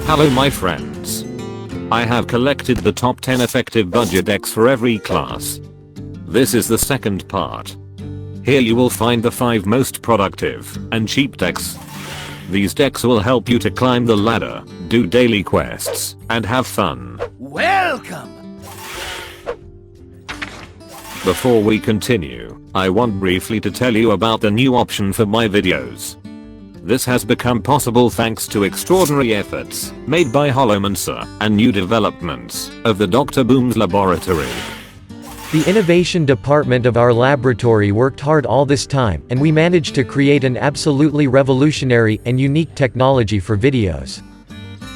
Hello my friends. I have collected the top 10 effective budget decks for every class. This is the second part. Here you will find the 5 most productive and cheap decks. These decks will help you to climb the ladder, do daily quests, and have fun. Welcome! Before we continue, I want briefly to tell you about the new option for my videos. This has become possible thanks to extraordinary efforts made by Holomancer and new developments of the Dr. Boom's laboratory. The innovation department of our laboratory worked hard all this time, and we managed to create an absolutely revolutionary and unique technology for videos.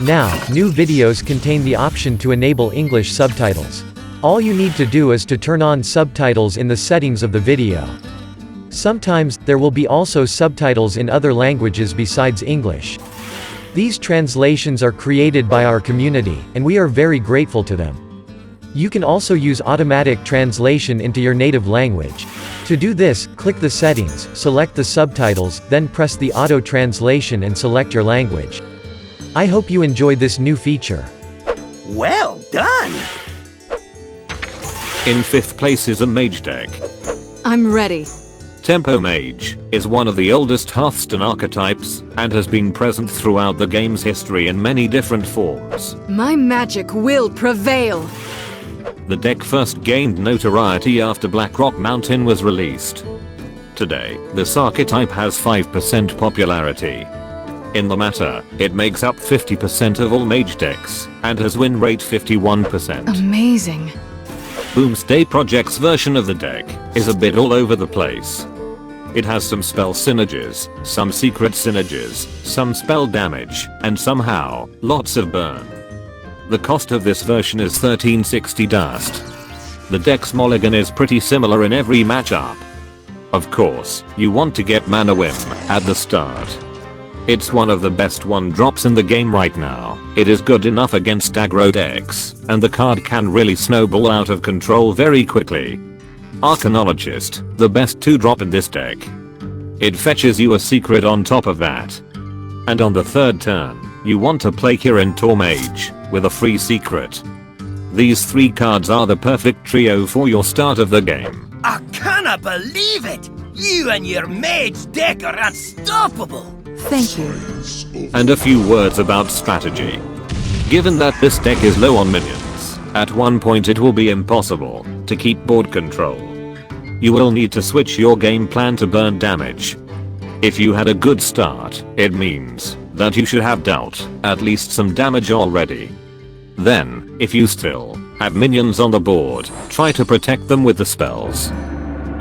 Now, new videos contain the option to enable English subtitles. All you need to do is to turn on subtitles in the settings of the video. Sometimes, there will be also subtitles in other languages besides English. These translations are created by our community, and we are very grateful to them. You can also use automatic translation into your native language. To do this, click the settings, select the subtitles, then press the auto translation and select your language. I hope you enjoy this new feature. Well done! In 5th place is a Mage Tag. I'm ready. Tempo Mage is one of the oldest Hearthstone archetypes and has been present throughout the game's history in many different forms. My magic will prevail. The deck first gained notoriety after Blackrock Mountain was released. Today, this archetype has 5% popularity. In the matter, it makes up 50% of all mage decks and has win rate 51%. Amazing. Boomsday Project's version of the deck is a bit all over the place. It has some spell synergies, some secret synergies, some spell damage, and somehow, lots of burn. The cost of this version is 1360 dust. The deck's mulligan is pretty similar in every matchup. Of course, you want to get Mana Whim at the start. It's one of the best 1-drops in the game right now. It is good enough against aggro decks, and the card can really snowball out of control very quickly. Arcanologist, the best 2-drop in this deck. It fetches you a secret on top of that. And on the 3rd turn, you want to play Kirin Mage with a free secret. These 3 cards are the perfect trio for your start of the game. I cannot believe it! You and your mage deck are unstoppable! Thank you. And a few words about strategy. Given that this deck is low on minions, at one point it will be impossible to keep board control. You will need to switch your game plan to burn damage. If you had a good start, it means that you should have dealt at least some damage already. Then, if you still have minions on the board, try to protect them with the spells.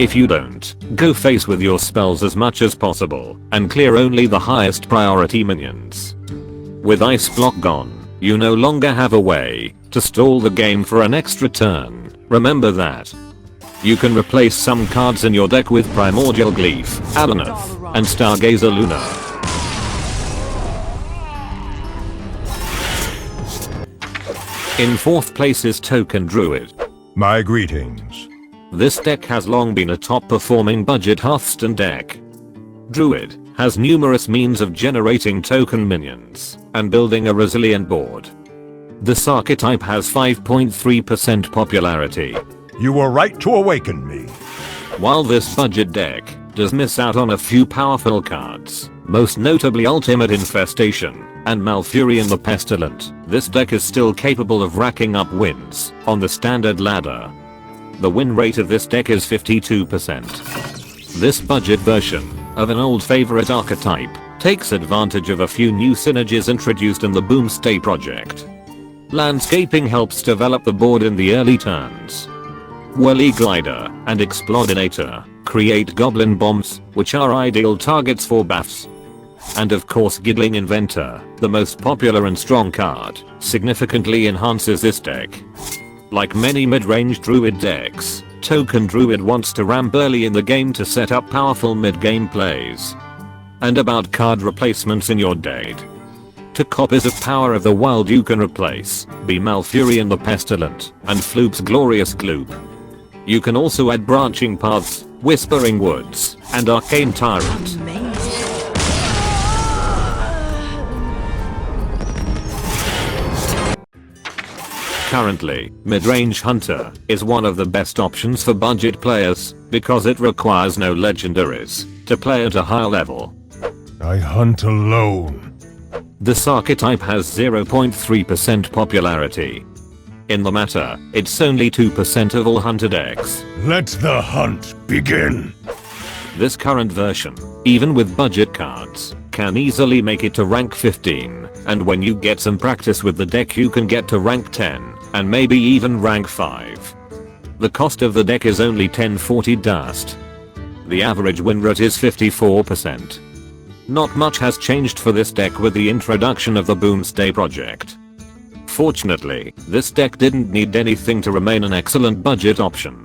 If you don't, go face with your spells as much as possible and clear only the highest priority minions. With Ice Block gone, you no longer have a way to stall the game for an extra turn. Remember that. You can replace some cards in your deck with Primordial Glyph, Alanath, and Stargazer Luna. In 4th place is Token Druid. My greetings. This deck has long been a top performing budget Hearthstone deck. Druid has numerous means of generating token minions and building a resilient board. This archetype has 5.3% popularity. You were right to awaken me. While this budget deck does miss out on a few powerful cards, most notably Ultimate Infestation and Malfurion the Pestilent, this deck is still capable of racking up wins on the standard ladder. The win rate of this deck is 52%. This budget version of an old favorite archetype takes advantage of a few new synergies introduced in the Boomsday project. Landscaping helps develop the board in the early turns. Whirly Glider and Explodinator create goblin bombs, which are ideal targets for buffs. And of course Giggling Inventor, the most popular and strong card, significantly enhances this deck. Like many mid-range Druid decks, Token Druid wants to ramp early in the game to set up powerful mid-game plays. And about card replacements in your deck. 2 copies of Power of the Wild you can replace, be Malfurion the Pestilent, and Floop's Glorious Gloop. You can also add Branching Paths, Whispering Woods, and Arcane Tyrant. Currently, Mid-Range Hunter is one of the best options for budget players because it requires no legendaries to play at a high level. I hunt alone. This archetype has 0.3% popularity. In the meta, it's only 2% of all hunter decks. Let the hunt begin. This current version, even with budget cards, can easily make it to rank 15, and when you get some practice with the deck you can get to rank 10, and maybe even rank 5. The cost of the deck is only 1040 dust. The average win rate is 54%. Not much has changed for this deck with the introduction of the Boomsday project. Fortunately, this deck didn't need anything to remain an excellent budget option.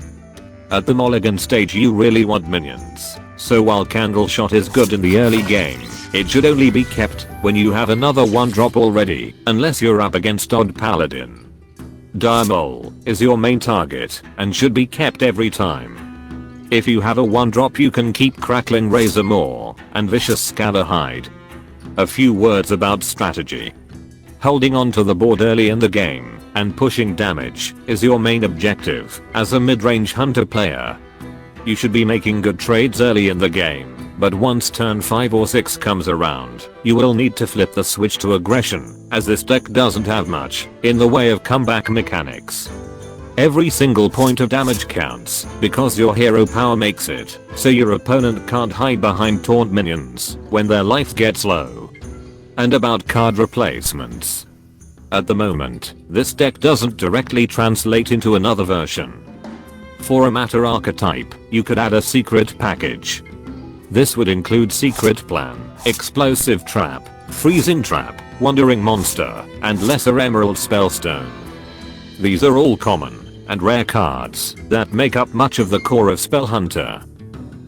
At the mulligan stage you really want minions, so while Candle Shot is good in the early game, it should only be kept when you have another 1-drop already, unless you're up against Odd Paladin. Dire Mole is your main target and should be kept every time. If you have a 1-drop you can keep Crackling Razor Maw and Vicious Scalar Hide. A few words about strategy. Holding on to the board early in the game and pushing damage is your main objective as a mid-range hunter player. You should be making good trades early in the game, but once turn 5 or 6 comes around, you will need to flip the switch to aggression, as this deck doesn't have much in the way of comeback mechanics. Every single point of damage counts because your hero power makes it, so your opponent can't hide behind taunt minions when their life gets low. And about card replacements. At the moment, this deck doesn't directly translate into another version. For a matter archetype, you could add a secret package. This would include Secret Plan, Explosive Trap, Freezing Trap, Wandering Monster, and Lesser Emerald Spellstone. These are all common and rare cards that make up much of the core of Spell Hunter.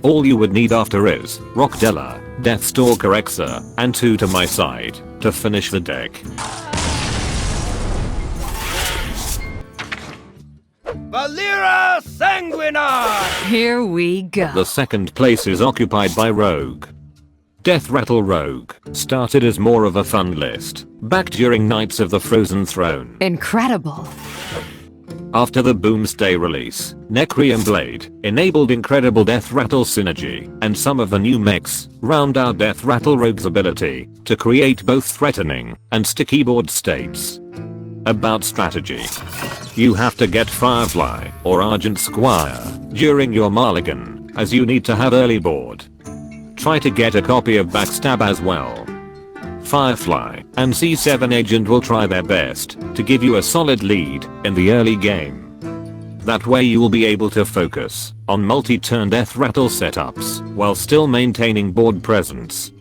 All you would need after is Rockdella, Deathstalker Exa, and 2 to my side to finish the deck. Valera Sanguinar! Here we go. The second place is occupied by Rogue. Death Rattle Rogue started as more of a fun list, back during Knights of the Frozen Throne. Incredible. After the Boomsday release, Necrium Blade enabled incredible Death Rattle synergy, and some of the new mechs round out Death Rattle Rogue's ability to create both threatening and sticky board states. About strategy. You have to get Firefly or Argent Squire during your mulligan, as you need to have early board. Try to get a copy of Backstab as well. Firefly and C7 Agent will try their best to give you a solid lead in the early game. That way you will be able to focus on multi-turn Death Rattle setups while still maintaining board presence.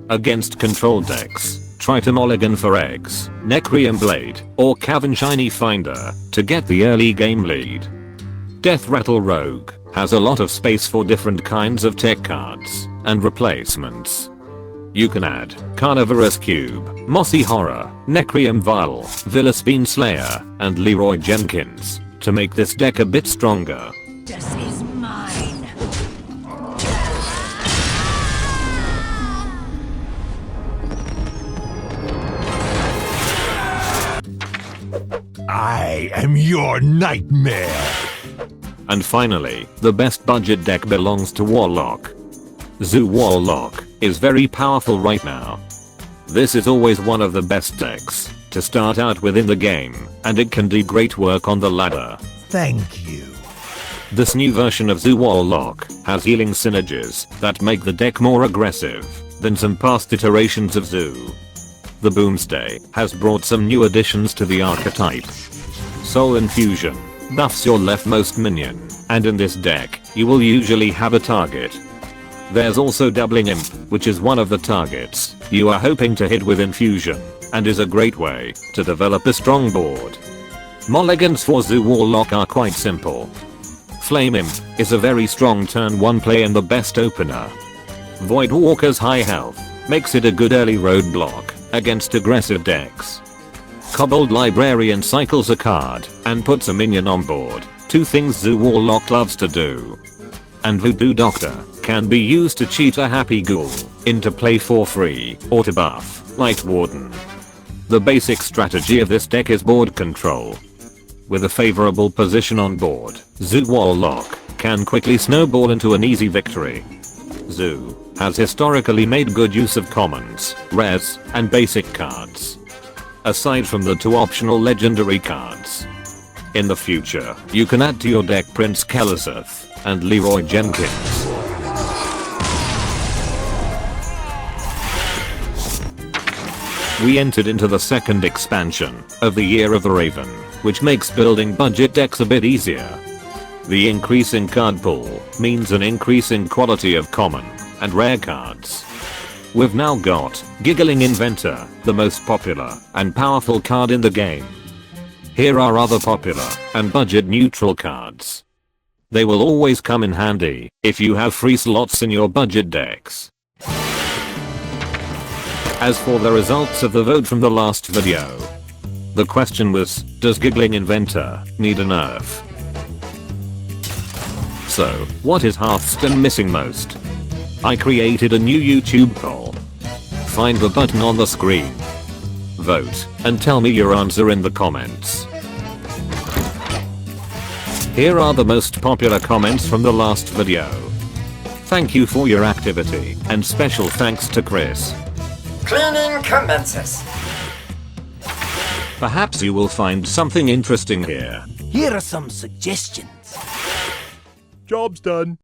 Against control decks, try to mulligan for Eggs, Necrium Blade, or Cavern Shiny Finder to get the early game lead. Death Rattle Rogue has a lot of space for different kinds of tech cards and replacements. You can add Carnivorous Cube, Mossy Horror, Necrium Vial, Villaspine Slayer, and Leroy Jenkins to make this deck a bit stronger. This is mine. I am your nightmare. And finally, the best budget deck belongs to Warlock. Zoo Warlock is very powerful right now. This is always one of the best decks to start out with in the game, and it can do great work on the ladder. Thank you. This new version of Zoo Warlock has healing synergies that make the deck more aggressive than some past iterations of Zoo. The Boomsday has brought some new additions to the archetype. Soul Infusion buffs your leftmost minion, and in this deck, you will usually have a target. There's also Doubling Imp, which is one of the targets you are hoping to hit with Infusion, and is a great way to develop a strong board. Mulligans for Zoo Warlock are quite simple. Flame Imp is a very strong turn 1 play and the best opener. Voidwalker's high health makes it a good early roadblock against aggressive decks. Kobold Librarian cycles a card and puts a minion on board, 2 things Zoo Warlock loves to do. And Voodoo Doctor can be used to cheat a Happy Ghoul into play for free or to buff Light Warden. The basic strategy of this deck is board control. with a favorable position on board, Zoo Warlock can quickly snowball into an easy victory. Zoo has historically made good use of commons, rares, and basic cards. Aside from the two optional legendary cards. In the future, you can add to your deck Prince Keleseth and Leroy Jenkins. We entered into the second expansion of the Year of the Raven, which makes building budget decks a bit easier. The increase in card pool means an increase in quality of common and rare cards. We've now got Giggling Inventor, the most popular and powerful card in the game. Here are other popular and budget neutral cards. They will always come in handy if you have free slots in your budget decks. As for the results of the vote from the last video, the question was, does Giggling Inventor need a nerf? So, what is Hearthstone missing most? I created a new YouTube poll. Find the button on the screen. Vote, and tell me your answer in the comments. Here are the most popular comments from the last video. Thank you for your activity, and special thanks to Chris. Cleaning commences. Perhaps you will find something interesting here. Here are some suggestions. Job's done.